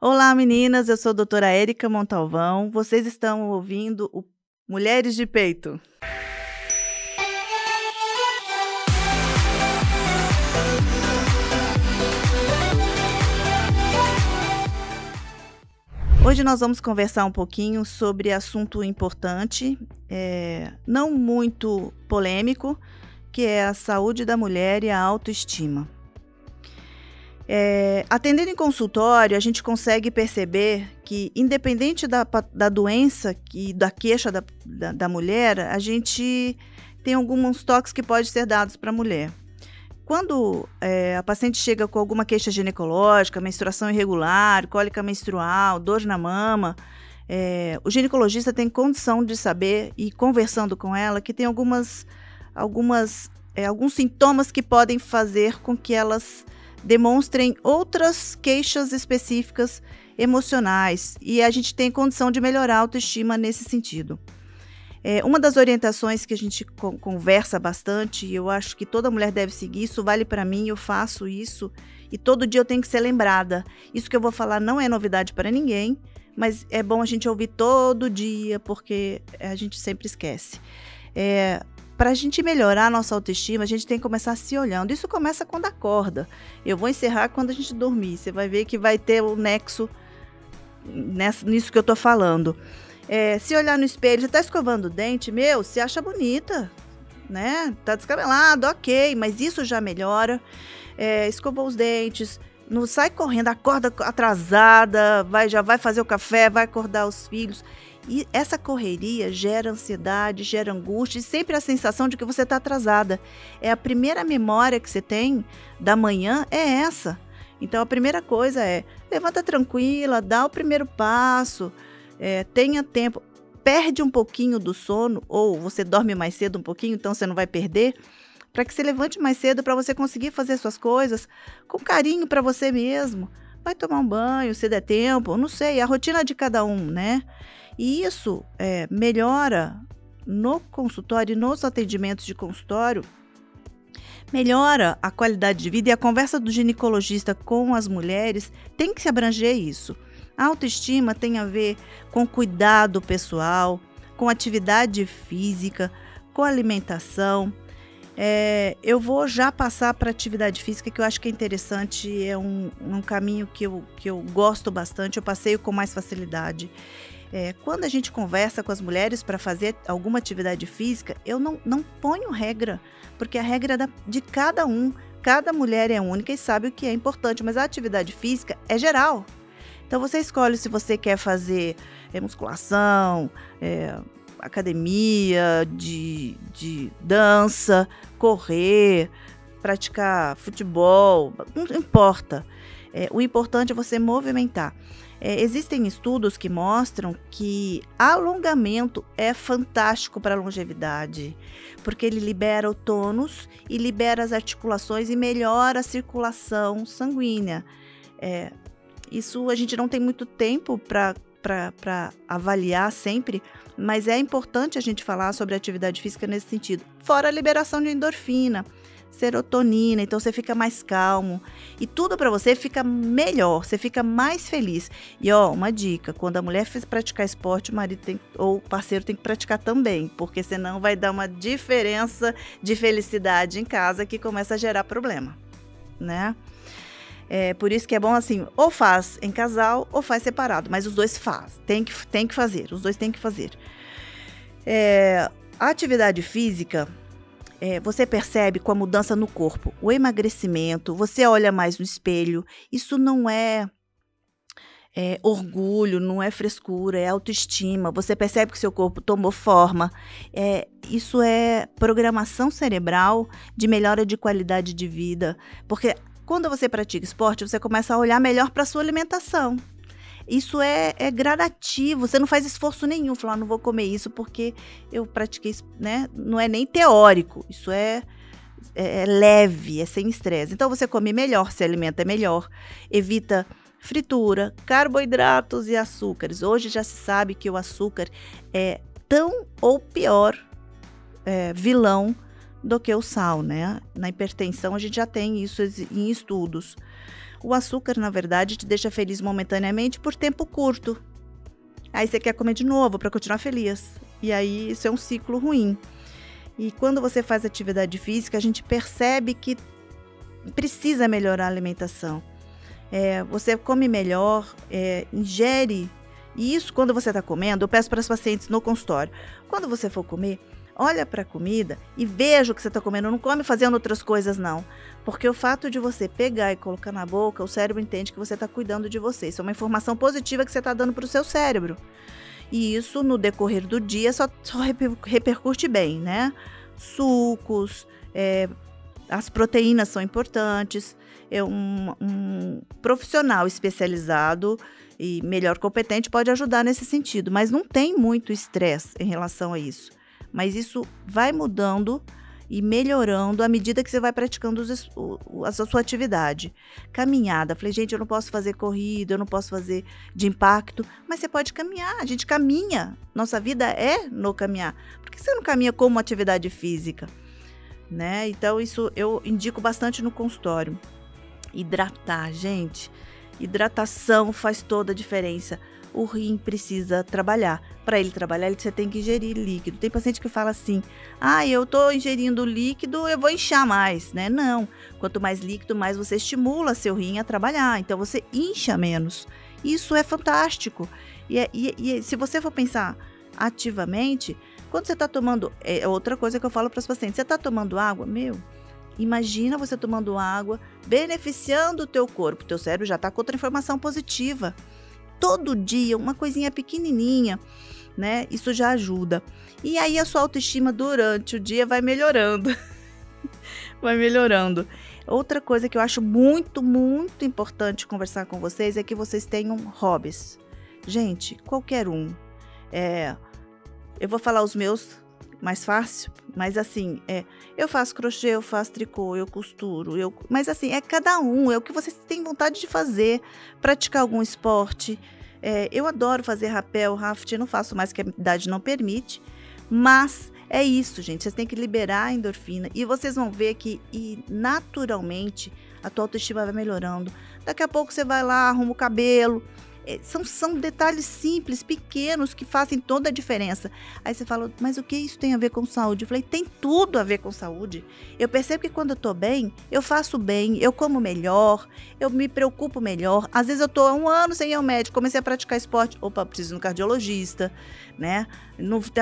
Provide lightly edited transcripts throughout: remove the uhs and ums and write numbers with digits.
Olá, meninas. Eu sou a doutora Érica Montalvão. Vocês estão ouvindo o Mulheres de Peito. Hoje nós vamos conversar um pouquinho sobre assunto importante, não muito polêmico, que é a saúde da mulher e a autoestima. Atendendo em consultório, a gente consegue perceber que, independente da doença e da queixa da mulher, a gente tem alguns toques que podem ser dados para a mulher. Quando a paciente chega com alguma queixa ginecológica, menstruação irregular, cólica menstrual, dor na mama, o ginecologista tem condição de saber, e conversando com ela, que tem alguns sintomas que podem fazer com que elas demonstrem outras queixas específicas emocionais, e a gente tem condição de melhorar a autoestima nesse sentido. Uma das orientações que a gente conversa bastante, e eu acho que toda mulher deve seguir, isso vale para mim, eu faço isso, e todo dia eu tenho que ser lembrada. Isso que eu vou falar não é novidade para ninguém, mas é bom a gente ouvir todo dia, porque a gente sempre esquece. Para a gente melhorar a nossa autoestima, a gente tem que começar se olhando. Isso começa quando acorda. Eu vou encerrar quando a gente dormir. Você vai ver que vai ter o nexo nisso que eu estou falando. Se olhar no espelho, você está escovando o dente, se acha bonita, né? Tá descabelado, ok, mas isso já melhora. Escovou os dentes, não sai correndo, acorda atrasada, já vai fazer o café, vai acordar os filhos. E essa correria gera ansiedade, gera angústia e sempre a sensação de que você está atrasada. A primeira memória que você tem da manhã é essa. Então a primeira coisa levanta tranquila, dá o primeiro passo, tenha tempo, perde um pouquinho do sono, ou você dorme mais cedo um pouquinho, então você não vai perder, para que você levante mais cedo para você conseguir fazer suas coisas com carinho para você mesmo. Vai tomar um banho, se der tempo, não sei, a rotina de cada um, né? E isso melhora no consultório, nos atendimentos de consultório, melhora a qualidade de vida, e a conversa do ginecologista com as mulheres tem que se abranger isso. A autoestima tem a ver com cuidado pessoal, com atividade física, com alimentação. Eu vou já passar para atividade física, que eu acho que é interessante, é um caminho que eu gosto bastante, eu passeio com mais facilidade. Quando a gente conversa com as mulheres para fazer alguma atividade física, eu não ponho regra, porque a regra é de cada um. Cada mulher é única e sabe o que é importante, mas a atividade física é geral. Então você escolhe se você quer fazer musculação, academia, de dança, correr, praticar futebol, não importa. O importante é você movimentar. Existem estudos que mostram que alongamento é fantástico para a longevidade, porque ele libera o tônus e libera as articulações e melhora a circulação sanguínea. Isso a gente não tem muito tempo para avaliar sempre, mas é importante a gente falar sobre atividade física nesse sentido. Fora a liberação de endorfina, serotonina, então você fica mais calmo e tudo para você fica melhor, você fica mais feliz. E uma dica, quando a mulher praticar esporte, o marido ou o parceiro tem que praticar também, porque senão vai dar uma diferença de felicidade em casa que começa a gerar problema, né? Por isso que é bom assim, ou faz em casal ou faz separado, mas os dois tem que fazer, os dois têm que fazer. A atividade física, você percebe com a mudança no corpo, o emagrecimento, você olha mais no espelho, isso não é orgulho, não é frescura, é autoestima, você percebe que seu corpo tomou forma, isso é programação cerebral de melhora de qualidade de vida, porque quando você pratica esporte, você começa a olhar melhor para a sua alimentação. Isso é gradativo, você não faz esforço nenhum, falar, não vou comer isso porque eu pratiquei isso, né? Não é nem teórico, isso é leve, é sem estresse. Então você come melhor, se alimenta melhor, evita fritura, carboidratos e açúcares. Hoje já se sabe que o açúcar é tão ou pior vilão do que o sal, né? Na hipertensão a gente já tem isso em estudos. O açúcar, na verdade, te deixa feliz momentaneamente por tempo curto. Aí você quer comer de novo para continuar feliz. E aí isso é um ciclo ruim. E quando você faz atividade física, a gente percebe que precisa melhorar a alimentação. Você come melhor, ingere. E isso, quando você está comendo, eu peço para os pacientes no consultório. Quando você for comer, olha para a comida e veja o que você está comendo. Não come fazendo outras coisas, não. Porque o fato de você pegar e colocar na boca, o cérebro entende que você está cuidando de você. Isso é uma informação positiva que você está dando para o seu cérebro. E isso, no decorrer do dia, só repercute bem, né? Sucos, as proteínas são importantes. Um profissional especializado e melhor competente pode ajudar nesse sentido, mas não tem muito estresse em relação a isso. Mas isso vai mudando e melhorando à medida que você vai praticando a sua atividade. Caminhada. Falei, gente, eu não posso fazer corrida, eu não posso fazer de impacto, mas você pode caminhar. A gente caminha. Nossa vida é no caminhar. Por que você não caminha como atividade física? Né? Então, isso eu indico bastante no consultório. Hidratar, gente. Hidratação faz toda a diferença. O rim precisa trabalhar. Para ele trabalhar, você tem que ingerir líquido. Tem paciente que fala assim, eu estou ingerindo líquido, eu vou inchar mais, né? Não, quanto mais líquido, mais você estimula seu rim a trabalhar. Então, você incha menos. Isso é fantástico. E se você for pensar ativamente, quando você está tomando... É outra coisa que eu falo para os pacientes. Você está tomando água? Imagina você tomando água, beneficiando o teu corpo. O teu cérebro já está com outra informação positiva. Todo dia, uma coisinha pequenininha, né? Isso já ajuda. E aí a sua autoestima durante o dia vai melhorando. Vai melhorando. Outra coisa que eu acho muito, muito importante conversar com vocês é que vocês tenham hobbies. Gente, qualquer um. Eu vou falar os meus mais fácil, mas assim, eu faço crochê, eu faço tricô, eu costuro, mas assim, é cada um, é o que vocês têm vontade de fazer, praticar algum esporte. Eu adoro fazer rapel, rafting, não faço mais que a idade não permite, mas é isso, gente, vocês têm que liberar a endorfina e vocês vão ver que naturalmente a tua autoestima vai melhorando. Daqui a pouco você vai lá, arruma o cabelo. São detalhes simples, pequenos, que fazem toda a diferença. Aí você fala, mas o que isso tem a ver com saúde? Eu falei, tem tudo a ver com saúde. Eu percebo que quando eu tô bem, eu faço bem, eu como melhor, eu me preocupo melhor. Às vezes eu tô há 1 ano sem ir ao médico, comecei a praticar esporte, preciso ir no cardiologista, né?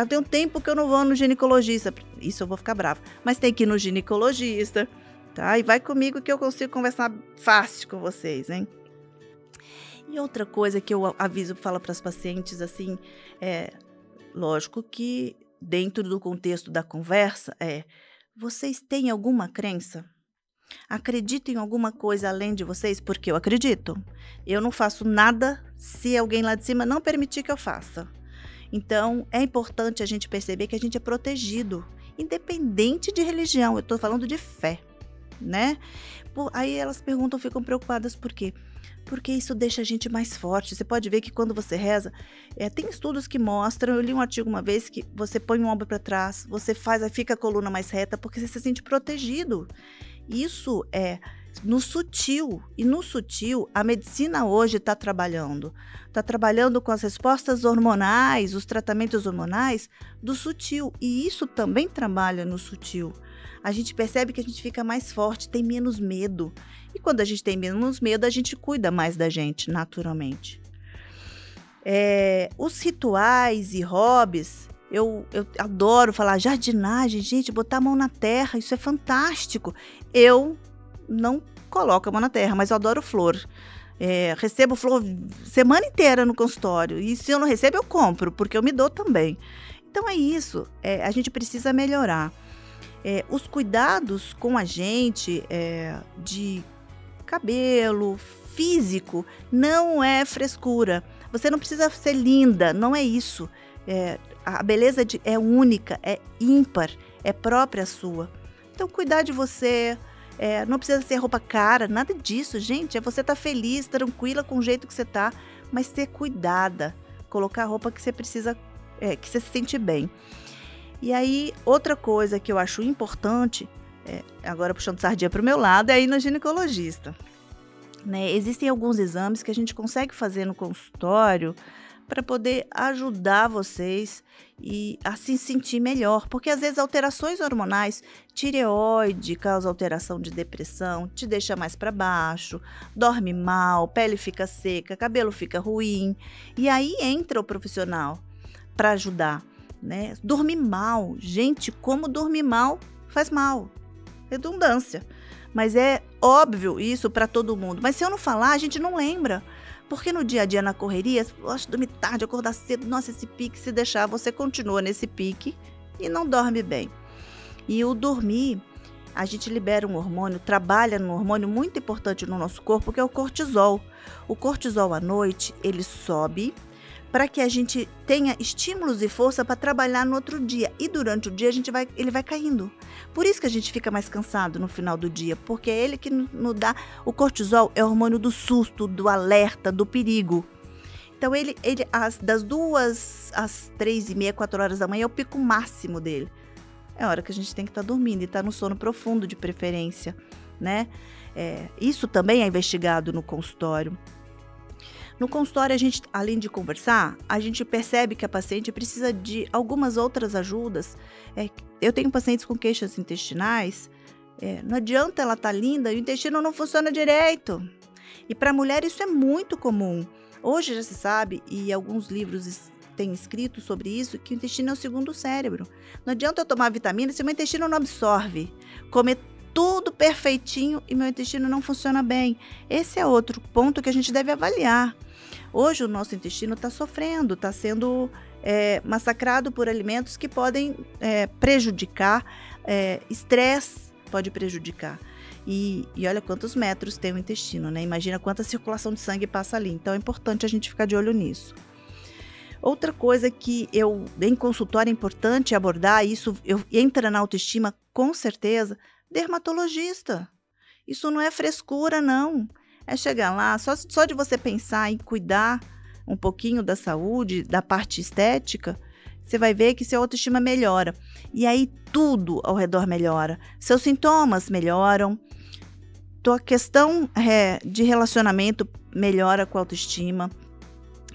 Tem um tempo que eu não vou no ginecologista, isso eu vou ficar brava, mas tem que ir no ginecologista, tá? E vai comigo que eu consigo conversar fácil com vocês, hein? E outra coisa que eu aviso, falo para as pacientes, assim, lógico que dentro do contexto da conversa, vocês têm alguma crença? Acreditam em alguma coisa além de vocês? Porque eu acredito. Eu não faço nada se alguém lá de cima não permitir que eu faça. Então, é importante a gente perceber que a gente é protegido, independente de religião. Eu estou falando de fé, né? Aí elas perguntam, ficam preocupadas por quê? Porque isso deixa a gente mais forte. Você pode ver que quando você reza, tem estudos que mostram, eu li um artigo uma vez, que você põe o ombro para trás, você fica a coluna mais reta, porque você se sente protegido. Isso é no sutil, e no sutil a medicina hoje está trabalhando com as respostas hormonais, os tratamentos hormonais do sutil, e isso também trabalha no sutil. A gente percebe que a gente fica mais forte, tem menos medo. E quando a gente tem menos medo, a gente cuida mais da gente, naturalmente. Os rituais e hobbies, eu adoro falar jardinagem, gente, botar a mão na terra, isso é fantástico. Eu não coloco a mão na terra, mas eu adoro flor. Recebo flor semana inteira no consultório. E se eu não recebo, eu compro, porque eu me dou também. Então é isso, a gente precisa melhorar. Os cuidados com a gente, de cabelo, físico, não é frescura. Você não precisa ser linda, não é isso. A beleza é única, é ímpar, é própria sua. Então, cuidar de você, não precisa ser roupa cara, nada disso, gente. É você estar feliz, tranquila com o jeito que você está, mas ser cuidada. Colocar a roupa que você precisa, que você se sente bem. E aí, outra coisa que eu acho importante, agora puxando sardinha para o meu lado, é ir no ginecologista. né? Existem alguns exames que a gente consegue fazer no consultório para poder ajudar vocês e a se sentir melhor, porque às vezes alterações hormonais, tireoide causa alteração de depressão, te deixa mais para baixo, dorme mal, pele fica seca, cabelo fica ruim, e aí entra o profissional para ajudar, né? Dormir mal, gente, como dormir mal faz mal, redundância. Mas é óbvio isso para todo mundo. Mas se eu não falar, a gente não lembra. Porque no dia a dia, na correria, você gosta de dormir tarde, acordar cedo. Nossa, esse pique, se deixar, você continua nesse pique e não dorme bem. E o dormir, a gente libera um hormônio, trabalha num hormônio muito importante no nosso corpo, que é o cortisol. O cortisol à noite, ele sobe para que a gente tenha estímulos e força para trabalhar no outro dia. E durante o dia ele vai caindo. Por isso que a gente fica mais cansado no final do dia, porque é ele que nos dá... O cortisol é o hormônio do susto, do alerta, do perigo. Então das 2 às 3h30, 4 horas da manhã é o pico máximo dele. É a hora que a gente tem que estar dormindo e estar no sono profundo de preferência, né? Isso também é investigado no consultório. No consultório, a gente, além de conversar, a gente percebe que a paciente precisa de algumas outras ajudas. Eu tenho pacientes com queixas intestinais, não adianta ela estar linda e o intestino não funciona direito. E para a mulher isso é muito comum. Hoje já se sabe, e alguns livros têm escrito sobre isso, que o intestino é o segundo cérebro. Não adianta eu tomar vitamina se o meu intestino não absorve. Comer tudo perfeitinho e meu intestino não funciona bem. Esse é outro ponto que a gente deve avaliar. Hoje o nosso intestino está sofrendo, está sendo massacrado por alimentos que podem prejudicar, estresse pode prejudicar. E olha quantos metros tem o intestino, né? Imagina quanta circulação de sangue passa ali. Então é importante a gente ficar de olho nisso. Outra coisa que em consultório é importante abordar, isso entra na autoestima com certeza, dermatologista. Isso não é frescura, não. É chegar lá, só de você pensar em cuidar um pouquinho da saúde, da parte estética, você vai ver que seu autoestima melhora. E aí tudo ao redor melhora. Seus sintomas melhoram, tua questão de relacionamento melhora com a autoestima,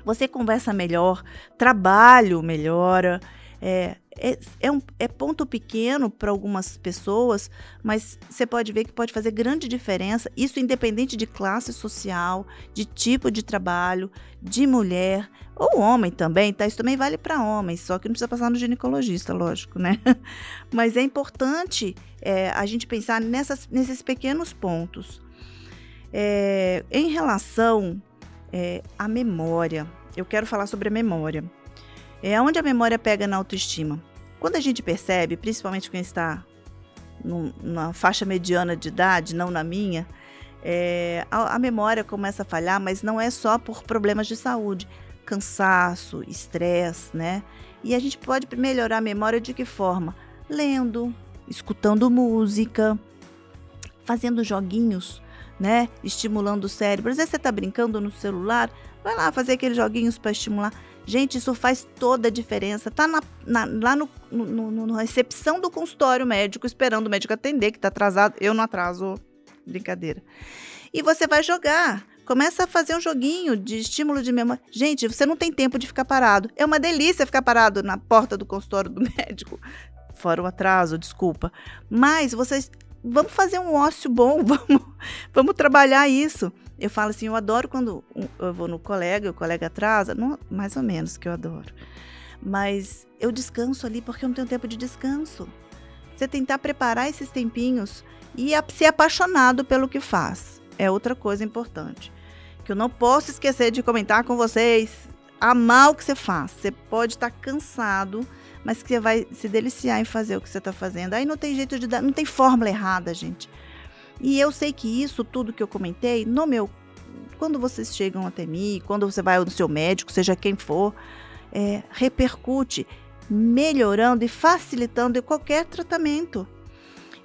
você conversa melhor, trabalho melhora. É ponto pequeno para algumas pessoas, mas você pode ver que pode fazer grande diferença, isso independente de classe social, de tipo de trabalho, de mulher, ou homem também, tá? Isso também vale para homens, só que não precisa passar no ginecologista, lógico, né? Mas é importante a gente pensar nesses pequenos pontos. Em relação à memória, eu quero falar sobre a memória. Onde a memória pega na autoestima. Quando a gente percebe, principalmente quem está na faixa mediana de idade, não na minha, a memória começa a falhar, mas não é só por problemas de saúde, cansaço, estresse, né? E a gente pode melhorar a memória de que forma? Lendo, escutando música, fazendo joguinhos, né? Estimulando o cérebro. Às vezes você está brincando no celular, vai lá fazer aqueles joguinhos para estimular. Gente, isso faz toda a diferença. Tá lá na recepção do consultório médico, esperando o médico atender, que tá atrasado. Eu não atraso, brincadeira. E você vai jogar. Começa a fazer um joguinho de estímulo de memória. Gente, você não tem tempo de ficar parado. É uma delícia ficar parado na porta do consultório do médico. Fora o atraso, desculpa. Mas vamos fazer um ócio bom, vamos trabalhar isso. Eu falo assim, eu adoro quando eu vou no colega, o colega atrasa, não, mais ou menos que eu adoro. Mas eu descanso ali porque eu não tenho tempo de descanso. Você tentar preparar esses tempinhos e ser apaixonado pelo que faz. É outra coisa importante. Que eu não posso esquecer de comentar com vocês. Amar o que você faz. Você pode estar cansado, mas que você vai se deliciar em fazer o que você está fazendo. Aí não tem jeito de dar, não tem fórmula errada, gente. E eu sei que isso tudo que eu comentei, quando vocês chegam até mim, quando você vai no seu médico, seja quem for, repercute, melhorando e facilitando qualquer tratamento.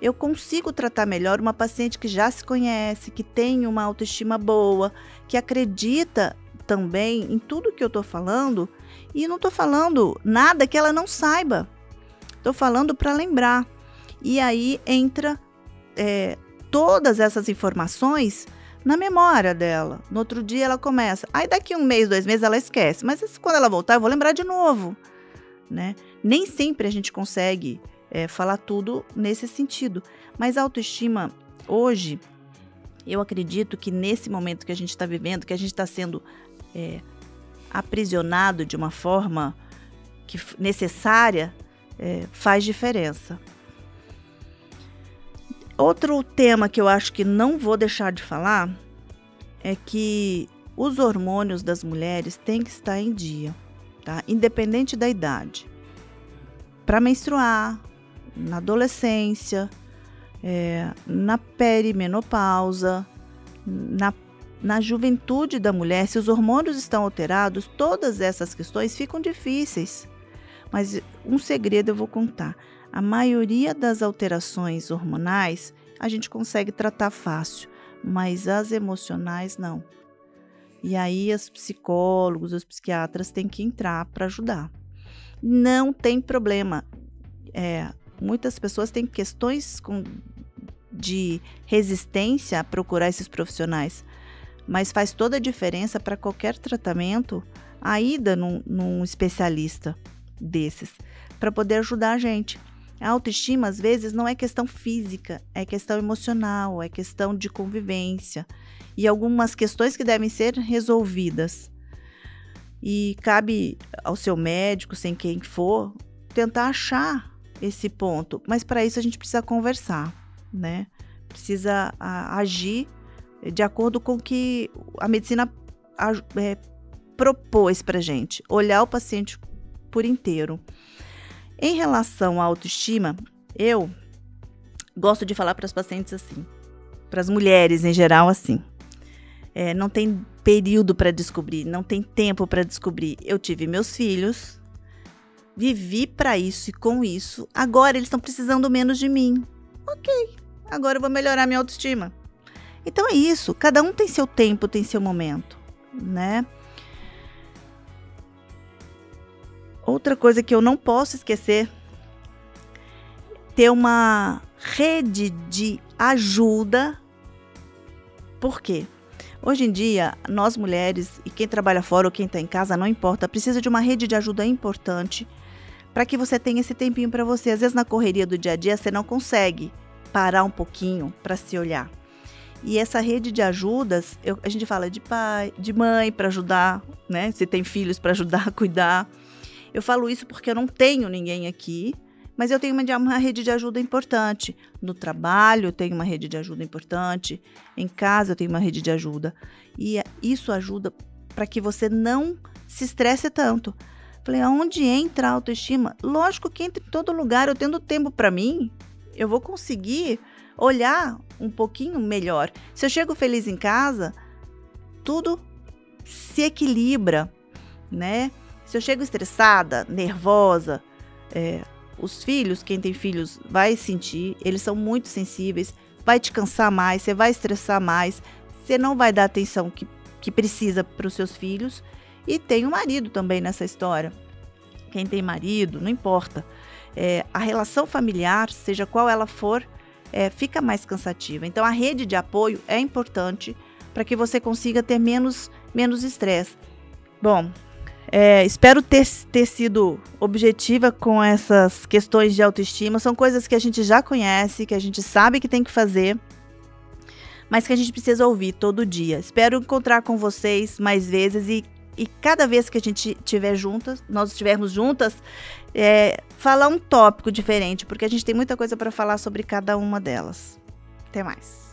Eu consigo tratar melhor uma paciente que já se conhece, que tem uma autoestima boa, que acredita também em tudo que eu estou falando, e não estou falando nada que ela não saiba. Estou falando para lembrar. E aí entra todas essas informações na memória dela. No outro dia ela começa. Aí daqui 1 mês, 2 meses ela esquece. Mas quando ela voltar eu vou lembrar de novo, né? Nem sempre a gente consegue falar tudo nesse sentido. Mas a autoestima hoje, eu acredito que nesse momento que a gente está vivendo, que a gente está sendo aprisionado de uma forma necessária, faz diferença. Outro tema que eu acho que não vou deixar de falar é que os hormônios das mulheres têm que estar em dia, tá? Independente da idade. Para menstruar, na adolescência, na perimenopausa, na juventude da mulher, se os hormônios estão alterados, todas essas questões ficam difíceis. Mas um segredo eu vou contar. A maioria das alterações hormonais a gente consegue tratar fácil, mas as emocionais não. E aí os psicólogos, os psiquiatras têm que entrar para ajudar. Não tem problema. Muitas pessoas têm questões de resistência a procurar esses profissionais, mas faz toda a diferença para qualquer tratamento a ida num especialista desses, para poder ajudar a gente. A autoestima, às vezes, não é questão física, é questão emocional, é questão de convivência e algumas questões que devem ser resolvidas. E cabe ao seu médico, sem quem for, tentar achar esse ponto. Mas para isso a gente precisa conversar, né? Precisa agir de acordo com o que a medicina propôs para a gente. Olhar o paciente por inteiro. Em relação à autoestima, eu gosto de falar para as pacientes assim, para as mulheres em geral assim, não tem período para descobrir, não tem tempo para descobrir. Eu tive meus filhos, vivi para isso e com isso, agora eles estão precisando menos de mim. Ok, agora eu vou melhorar minha autoestima. Então é isso, cada um tem seu tempo, tem seu momento, né? Outra coisa que eu não posso esquecer, ter uma rede de ajuda. Por quê? Hoje em dia, nós mulheres, e quem trabalha fora ou quem está em casa, não importa, precisa de uma rede de ajuda importante para que você tenha esse tempinho para você. Às vezes na correria do dia a dia você não consegue parar um pouquinho para se olhar. E essa rede de ajudas, a gente fala de pai, de mãe para ajudar, né? Se tem filhos para ajudar a cuidar. Eu falo isso porque eu não tenho ninguém aqui, mas eu tenho uma rede de ajuda importante. No trabalho eu tenho uma rede de ajuda importante, em casa eu tenho uma rede de ajuda. E isso ajuda para que você não se estresse tanto. Falei, aonde entra a autoestima? Lógico que entra em todo lugar. Eu tendo tempo para mim, eu vou conseguir olhar um pouquinho melhor. Se eu chego feliz em casa, tudo se equilibra, né? Se eu chego estressada, nervosa, os filhos, quem tem filhos vai sentir, eles são muito sensíveis, vai te cansar mais, você vai estressar mais, você não vai dar a atenção que precisa para os seus filhos. E tem o marido também nessa história. Quem tem marido, não importa. A relação familiar, seja qual ela for, fica mais cansativa. Então a rede de apoio é importante para que você consiga ter menos estresse. Bom, espero ter sido objetiva com essas questões de autoestima. São coisas que a gente já conhece, que a gente sabe que tem que fazer, mas que a gente precisa ouvir todo dia. Espero encontrar com vocês mais vezes e cada vez que a gente nós estivermos juntas, falar um tópico diferente, porque a gente tem muita coisa para falar sobre cada uma delas. Até mais.